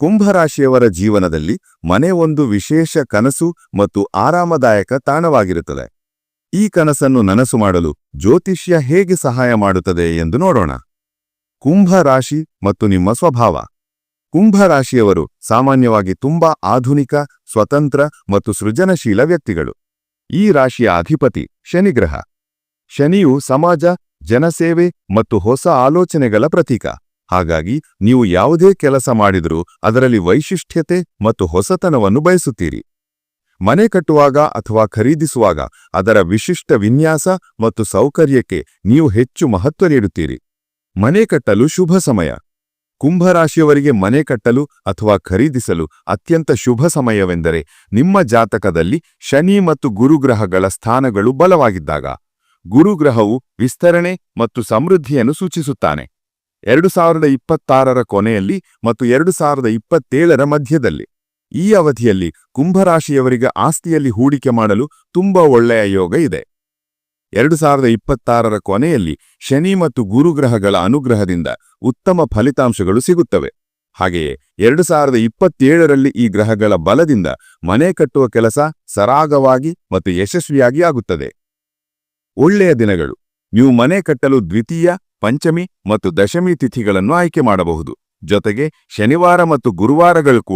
ಕುಂಭರಾಶಿಯವರ ಜೀವನದಲ್ಲಿ ಮನೆ ಒಂದು ವಿಶೇಷ ಕನಸು ಮತ್ತು ಆರಾಮದಾಯಕ ತಾಣವಾಗಿರುತ್ತದೆ. ಈ ಕನಸನ್ನು ನನಸು ಮಾಡಲು ಜ್ಯೋತಿಷ್ಯ ಹೇಗೆ ಸಹಾಯ ಮಾಡುತ್ತದೆ ಎಂದು ನೋಡೋಣ. ಕುಂಭರಾಶಿ ಮತ್ತು ನಿಮ್ಮ ಸ್ವಭಾವ. ಕುಂಭರಾಶಿಯವರು ಸಾಮಾನ್ಯವಾಗಿ ತುಂಬಾ ಆಧುನಿಕ, ಸ್ವತಂತ್ರ ಮತ್ತು ಸೃಜನಶೀಲ ವ್ಯಕ್ತಿಗಳು. ಈ ರಾಶಿಯ ಅಧಿಪತಿ ಶನಿಗ್ರಹ. ಶನಿಯು ಸಮಾಜ, ಜನಸೇವೆ ಮತ್ತು ಹೊಸ ಆಲೋಚನೆಗಳ ಪ್ರತೀಕ. ಹಾಗಾಗಿ ನೀವು ಯಾವುದೇ ಕೆಲಸ ಮಾಡಿದರೂ ಅದರಲ್ಲಿ ವೈಶಿಷ್ಟ್ಯತೆ ಮತ್ತು ಹೊಸತನವನ್ನು ಬಯಸುತ್ತೀರಿ. ಮನೆ ಕಟ್ಟುವಾಗ ಅಥವಾ ಖರೀದಿಸುವಾಗ ಅದರ ವಿಶಿಷ್ಟ ವಿನ್ಯಾಸ ಮತ್ತು ಸೌಕರ್ಯಕ್ಕೆ ನೀವು ಹೆಚ್ಚು ಮಹತ್ವ ನೀಡುತ್ತೀರಿ. ಮನೆ ಕಟ್ಟಲು ಶುಭ ಸಮಯ. ಕುಂಭರಾಶಿಯವರಿಗೆ ಮನೆ ಕಟ್ಟಲು ಅಥವಾ ಖರೀದಿಸಲು ಅತ್ಯಂತ ಶುಭ ಸಮಯವೆಂದರೆ ನಿಮ್ಮ ಜಾತಕದಲ್ಲಿ ಶನಿ ಮತ್ತು ಗುರುಗ್ರಹಗಳ ಸ್ಥಾನಗಳು ಬಲವಾಗಿದ್ದಾಗ. ಗುರುಗ್ರಹವು ವಿಸ್ತರಣೆ ಮತ್ತು ಸಮೃದ್ಧಿಯನ್ನು ಸೂಚಿಸುತ್ತಾನೆ. 2026ರ ಕೊನೆಯಲ್ಲಿ ಮತ್ತು 2027ರ ಮಧ್ಯದಲ್ಲಿ. ಈ ಅವಧಿಯಲ್ಲಿ ಕುಂಭರಾಶಿಯವರಿಗೆ ಆಸ್ತಿಯಲ್ಲಿ ಹೂಡಿಕೆ ಮಾಡಲು ತುಂಬಾ ಒಳ್ಳೆಯ ಯೋಗ ಇದೆ. 2026ರ ಕೊನೆಯಲ್ಲಿ ಶನಿ ಮತ್ತು ಗುರುಗ್ರಹಗಳ ಅನುಗ್ರಹದಿಂದ ಉತ್ತಮ ಫಲಿತಾಂಶಗಳು ಸಿಗುತ್ತವೆ. ಹಾಗೆಯೇ 2027ರಲ್ಲಿ ಈ ಗ್ರಹಗಳ ಬಲದಿಂದ ಮನೆ ಕಟ್ಟುವ ಕೆಲಸ ಸರಾಗವಾಗಿ ಮತ್ತು ಯಶಸ್ವಿಯಾಗಿ ಆಗುತ್ತದೆ. ಒಳ್ಳೆಯ ದಿನಗಳು. ನೀವು ಮನೆ ಕಟ್ಟಲು ದ್ವಿತೀಯ, ಪಂಚಮಿ ಮತ್ತು ದಶಮಿ ತಿಥಿಗಳನ್ನು ಆಯ್ಕೆ ಮಾಡಬಹುದು. ಜೊತೆಗೆ ಶನಿವಾರ ಮತ್ತು ಗುರುವಾರಗಳು ಕೂಡ